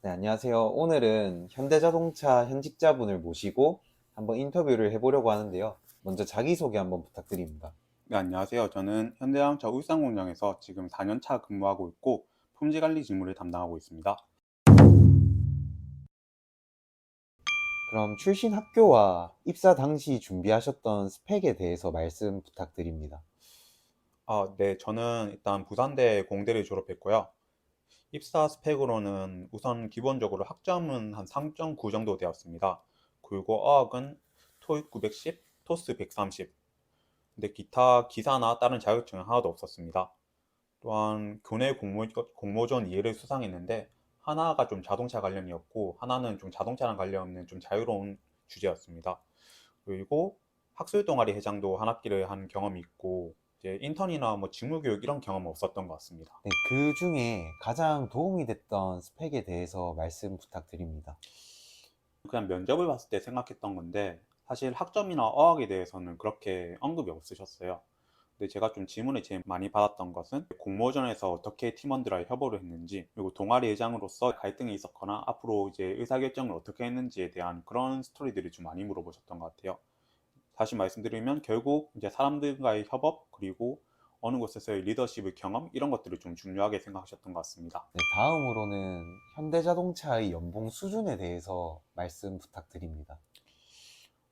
네, 안녕하세요. 오늘은 현대자동차 현직자분을 모시고 한번 인터뷰를 해보려고 하는데요. 먼저 자기소개 한번 부탁드립니다. 네, 안녕하세요. 저는 현대자동차 울산공장에서 지금 4년 차 근무하고 있고 품질관리 직무를 담당하고 있습니다. 그럼 출신 학교와 입사 당시 준비하셨던 스펙에 대해서 말씀 부탁드립니다. 네, 저는 일단 부산대 공대를 졸업했고요. 입사 스펙으로는 우선 기본적으로 학점은 한 3.9 정도 되었습니다. 그리고 어학은 토익 910, 토스 130. 근데 기타 기사나 다른 자격증은 하나도 없었습니다. 또한 교내 공모전 2회를 수상했는데 하나가 좀 자동차 관련이었고 하나는 좀 자동차랑 관련 없는 좀 자유로운 주제였습니다. 그리고 학술 동아리 회장도 한 학기를 한 경험이 있고 이제 인턴이나 뭐 직무 교육 이런 경험은 없었던 것 같습니다. 네, 그 중에 가장 도움이 됐던 스펙에 대해서 말씀 부탁드립니다. 그냥 면접을 봤을 때 생각했던 건데 사실 학점이나 어학에 대해서는 그렇게 언급이 없으셨어요. 근데 제가 좀 질문을 제일 많이 받았던 것은 공모전에서 어떻게 팀원들과 협업을 했는지, 그리고 동아리 회장으로서 갈등이 있었거나 앞으로 이제 의사결정을 어떻게 했는지에 대한 그런 스토리들을 좀 많이 물어보셨던 것 같아요. 다시 말씀드리면 결국 이제 사람들과의 협업, 그리고 어느 곳에서의 리더십의 경험 이런 것들을 좀 중요하게 생각하셨던 것 같습니다. 네, 다음으로는 현대자동차의 연봉 수준에 대해서 말씀 부탁드립니다.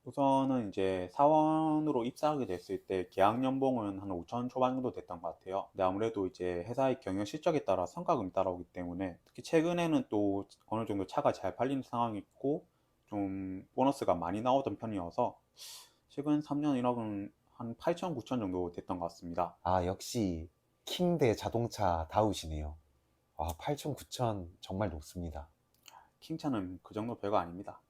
우선은 이제 사원으로 입사하게 됐을 때 계약 연봉은 한 5천 초반 정도 됐던 것 같아요. 근데 아무래도 이제 회사의 경영 실적에 따라 성과금이 따라오기 때문에 특히 최근에는 또 어느 정도 차가 잘 팔리는 상황이 있고 좀 보너스가 많이 나오던 편이어서 최근 3년 인업은 한 8천, 9천 정도 됐던 것 같습니다. 아, 역시 킹대 자동차 다우시네요. 아, 8천, 9천 정말 높습니다. 칭찬은 그 정도 별거 아닙니다.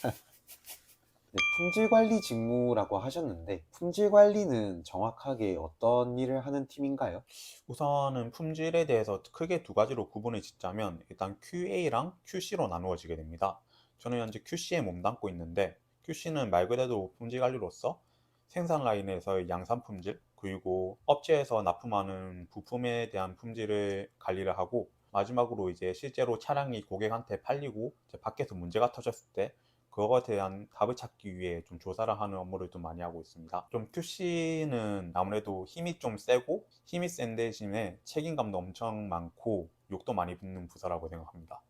네, 품질 관리 직무라고 하셨는데, 품질 관리는 정확하게 어떤 일을 하는 팀인가요? 우선은 품질에 대해서 크게 두 가지로 구분을 짓자면 일단 QA랑 QC로 나누어지게 됩니다. 저는 현재 QC에 몸담고 있는데 QC는 말 그대로 품질 관리로서 생산 라인에서의 양산 품질, 그리고 업체에서 납품하는 부품에 대한 품질을 관리를 하고, 마지막으로 이제 실제로 차량이 고객한테 팔리고 이제 밖에서 문제가 터졌을 때 그거에 대한 답을 찾기 위해 좀 조사를 하는 업무를 좀 많이 하고 있습니다. 좀 QC는 아무래도 힘이 좀 세고, 힘이 센 대신에 책임감도 엄청 많고 욕도 많이 붙는 부서라고 생각합니다.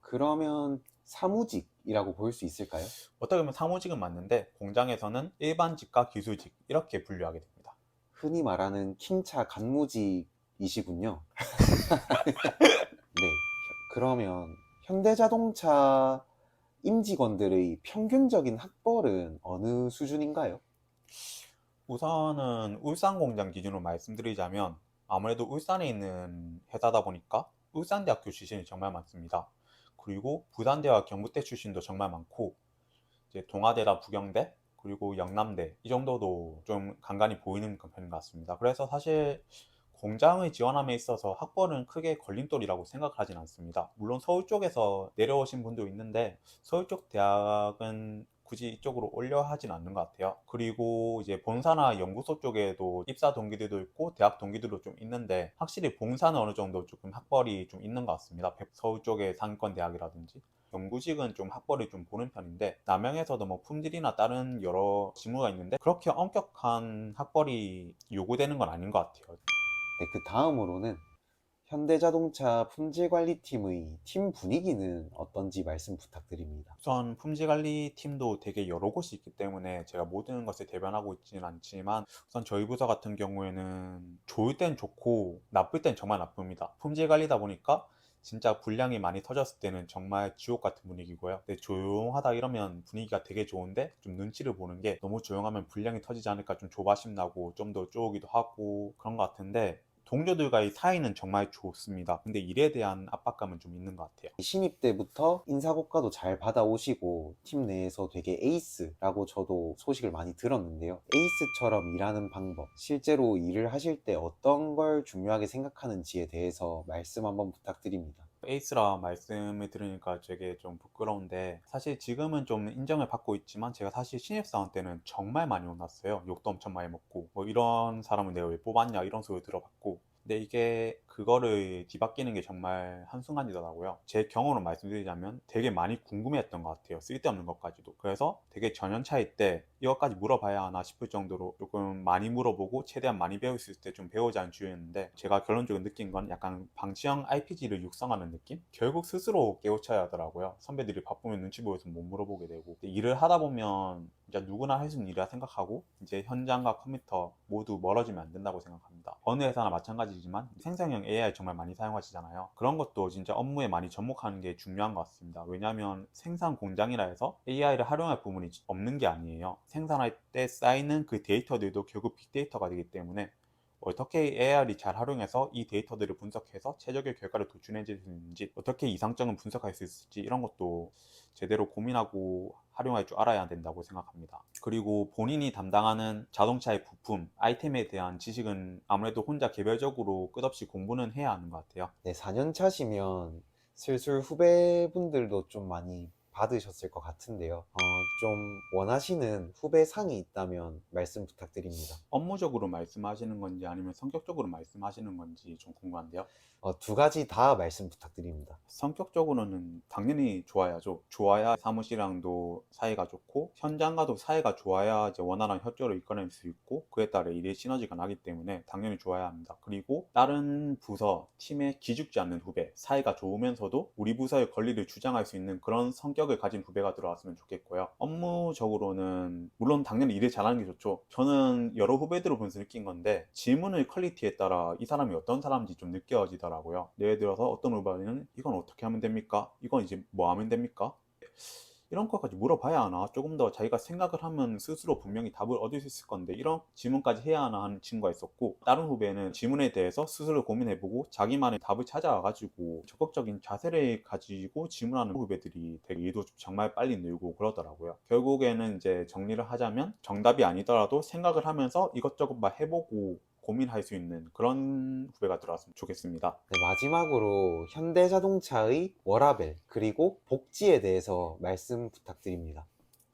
그러면 사무직이라고 볼 수 있을까요? 어떻게 보면 사무직은 맞는데 공장에서는 일반직과 기술직 이렇게 분류하게 됩니다. 흔히 말하는 킹차 간무직이시군요. 네, 그러면 현대자동차 임직원들의 평균적인 학벌은 어느 수준인가요? 우선은 울산 공장 기준으로 말씀드리자면 아무래도 울산에 있는 회사다 보니까 울산대학교 출신이 정말 많습니다. 그리고 부산대와 경북대 출신도 정말 많고, 이제 동아대나 부경대, 그리고 영남대 이 정도도 좀 간간히 보이는 편인 것 같습니다. 그래서 사실 공장을 지원함에 있어서 학벌은 크게 걸림돌이라고 생각하진 않습니다. 물론 서울 쪽에서 내려오신 분도 있는데 서울 쪽 대학은 굳이 이쪽으로 올려 하진 않는 것 같아요. 그리고 이제 본사나 연구소 쪽에도 입사 동기들도 있고 대학 동기들도 좀 있는데 확실히 본사는 어느 정도 조금 학벌이 좀 있는 것 같습니다. 서울 쪽의 상권 대학이라든지. 연구직은 좀 학벌이 좀 보는 편인데 남양에서도 뭐 품질이나 다른 여러 직무가 있는데 그렇게 엄격한 학벌이 요구되는 건 아닌 것 같아요. 네, 그 다음으로는 현대자동차 품질관리팀의 팀 분위기는 어떤지 말씀 부탁드립니다. 우선 품질관리팀도 되게 여러 곳이 있기 때문에 제가 모든 것을 대변하고 있지는 않지만 우선 저희 부서 같은 경우에는 좋을 땐 좋고 나쁠 땐 정말 나쁩니다. 품질관리다 보니까 진짜 불량이 많이 터졌을 때는 정말 지옥 같은 분위기고요. 근데 조용하다 이러면 분위기가 되게 좋은데 좀 눈치를 보는 게 너무 조용하면 불량이 터지지 않을까 좀 조바심 나고 좀 더 쪼우기도 하고 그런 것 같은데 동료들과의 사이는 정말 좋습니다. 근데 일에 대한 압박감은 좀 있는 것 같아요. 신입 때부터 인사고과도 잘 받아오시고 팀 내에서 되게 에이스라고 저도 소식을 많이 들었는데요. 에이스처럼 일하는 방법, 실제로 일을 하실 때 어떤 걸 중요하게 생각하는지에 대해서 말씀 한번 부탁드립니다. 에이스라 말씀을 들으니까 되게 좀 부끄러운데 사실 지금은 좀 인정을 받고 있지만 제가 사실 신입사원 때는 정말 많이 혼났어요. 욕도 엄청 많이 먹고 뭐 이런 사람을 내가 왜 뽑았냐 이런 소리 들어봤고, 근데 이게 그거를 뒤바뀌는 게 정말 한순간이더라고요. 제 경험으로 말씀드리자면 되게 많이 궁금해했던 것 같아요. 쓸데없는 것까지도. 그래서 되게 전연차일 때 이것까지 물어봐야 하나 싶을 정도로 조금 많이 물어보고 최대한 많이 배울 수 있을 때 좀 배우자는 주의였는데, 제가 결론적으로 느낀 건 약간 방치형 RPG를 육성하는 느낌? 결국 스스로 깨우쳐야 하더라고요. 선배들이 바쁘면 눈치 보여서 못 물어보게 되고, 일을 하다 보면 이제 누구나 할 수 있는 일이라 생각하고 이제 현장과 컴퓨터 모두 멀어지면 안 된다고 생각합니다. 어느 회사나 마찬가지지만 생성형 AI 정말 많이 사용하시잖아요. 그런 것도 진짜 업무에 많이 접목하는 게 중요한 것 같습니다. 왜냐하면 생산 공장이라 해서 AI를 활용할 부분이 없는 게 아니에요. 생산할 때 쌓이는 그 데이터들도 결국 빅데이터가 되기 때문에 어떻게 AI를 잘 활용해서 이 데이터들을 분석해서 최적의 결과를 도출해낼 수 있는지, 어떻게 이상적인 분석할 수 있을지, 이런 것도 제대로 고민하고 활용할 줄 알아야 된다고 생각합니다. 그리고 본인이 담당하는 자동차의 부품, 아이템에 대한 지식은 아무래도 혼자 개별적으로 끝없이 공부는 해야 하는 것 같아요. 네, 4년 차시면 슬슬 후배분들도 좀 많이 받으셨을 것 같은데요. 좀 원하시는 후배상이 있다면 말씀 부탁드립니다. 업무적으로 말씀하시는 건지 아니면 성격적으로 말씀하시는 건지 좀 궁금한데요. 두 가지 다 말씀 부탁드립니다. 성격적으로는 당연히 좋아야죠. 좋아야 사무실랑도 사이가 좋고 현장과도 사이가 좋아야 이제 원활한 협조를 이끌어낼 수 있고, 그에 따라 일의 시너지가 나기 때문에 당연히 좋아야 합니다. 그리고 다른 부서, 팀에 기죽지 않는 후배, 사이가 좋으면서도 우리 부서의 권리를 주장할 수 있는 그런 성격을 가진 후배가 들어왔으면 좋겠고요. 업무적으로는 물론 당연히 일을 잘하는 게 좋죠. 저는 여러 후배들을 보면서 느낀 건데, 질문의 퀄리티에 따라 이 사람이 어떤 사람인지 좀 느껴지더라고요. 예를 들어서 어떤 후배는 이건 어떻게 하면 됩니까? 이건 이제 뭐 하면 됩니까? 이런 것까지 물어봐야 하나? 조금 더 자기가 생각을 하면 스스로 분명히 답을 얻을 수 있을 건데 이런 질문까지 해야 하나 하는 친구가 있었고, 다른 후배는 질문에 대해서 스스로 고민해보고 자기만의 답을 찾아와가지고 적극적인 자세를 가지고 질문하는 후배들이 되게 일도 정말 빨리 늘고 그러더라고요. 결국에는 이제 정리를 하자면, 정답이 아니더라도 생각을 하면서 이것저것 막 해보고 고민할 수 있는 그런 후배가 들어왔으면 좋겠습니다. 네, 마지막으로 현대자동차의 워라밸 그리고 복지에 대해서 말씀 부탁드립니다.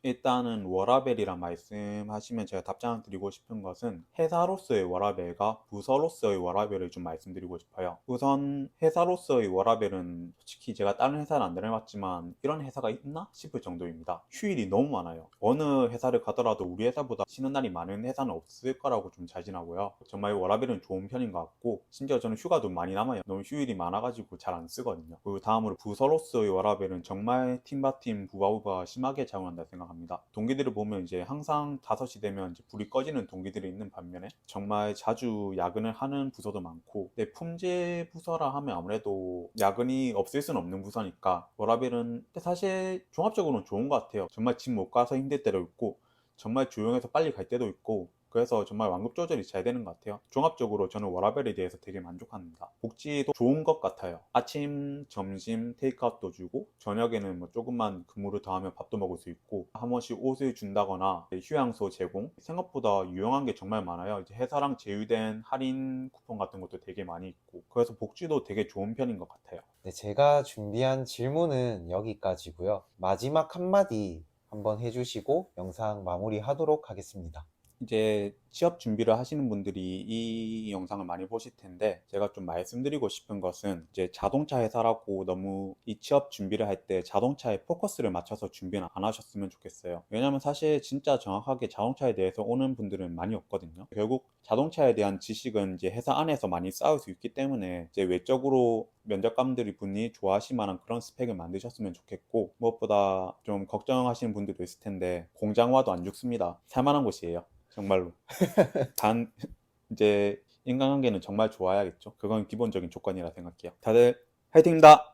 일단은 워라밸이란 말씀하시면 제가 답장을 드리고 싶은 것은, 회사로서의 워라밸과 부서로서의 워라밸을 좀 말씀드리고 싶어요. 우선 회사로서의 워라밸은 솔직히 제가 다른 회사는 안 다녀봤지만 이런 회사가 있나 싶을 정도입니다. 휴일이 너무 많아요. 어느 회사를 가더라도 우리 회사보다 쉬는 날이 많은 회사는 없을 거라고 좀 자신하고요. 정말 워라밸은 좋은 편인 것 같고, 심지어 저는 휴가도 많이 남아요. 너무 휴일이 많아가지고 잘 안 쓰거든요. 그리고 다음으로 부서로서의 워라밸은 정말 팀과 팀 부하부가 심하게 작용한다 생각합니다. 동기들을 보면 이제 항상 5시 되면 이제 불이 꺼지는 동기들이 있는 반면에 정말 자주 야근을 하는 부서도 많고, 근데 품질 부서라 하면 아무래도 야근이 없을 수는 없는 부서니까 워라밸은 사실 종합적으로는 좋은 것 같아요. 정말 집 못 가서 힘들 때도 있고, 정말 조용해서 빨리 갈 때도 있고, 그래서 정말 완급 조절이 잘 되는 것 같아요. 종합적으로 저는 워라밸에 대해서 되게 만족합니다. 복지도 좋은 것 같아요. 아침, 점심 테이크아웃도 주고, 저녁에는 뭐 조금만 근무를 더하면 밥도 먹을 수 있고, 한 번씩 옷을 준다거나 휴양소 제공, 생각보다 유용한 게 정말 많아요. 이제 회사랑 제휴된 할인 쿠폰 같은 것도 되게 많이 있고, 그래서 복지도 되게 좋은 편인 것 같아요. 네, 제가 준비한 질문은 여기까지고요. 마지막 한마디 한번 해주시고 영상 마무리하도록 하겠습니다. 이제 취업 준비를 하시는 분들이 이 영상을 많이 보실 텐데, 제가 좀 말씀드리고 싶은 것은, 이제 자동차 회사라고 너무 이 취업 준비를 할 때 자동차에 포커스를 맞춰서 준비는 안 하셨으면 좋겠어요. 왜냐면 사실 진짜 정확하게 자동차에 대해서 오는 분들은 많이 없거든요. 결국 자동차에 대한 지식은 이제 회사 안에서 많이 쌓을 수 있기 때문에, 이제 외적으로 면접관들이 분이 좋아하실 만한 그런 스펙을 만드셨으면 좋겠고, 무엇보다 좀 걱정하시는 분들도 있을 텐데, 공장 와도 안 죽습니다. 살만한 곳이에요. 정말로. 단 이제 인간관계는 정말 좋아야겠죠. 그건 기본적인 조건이라 생각해요. 다들 화이팅입니다.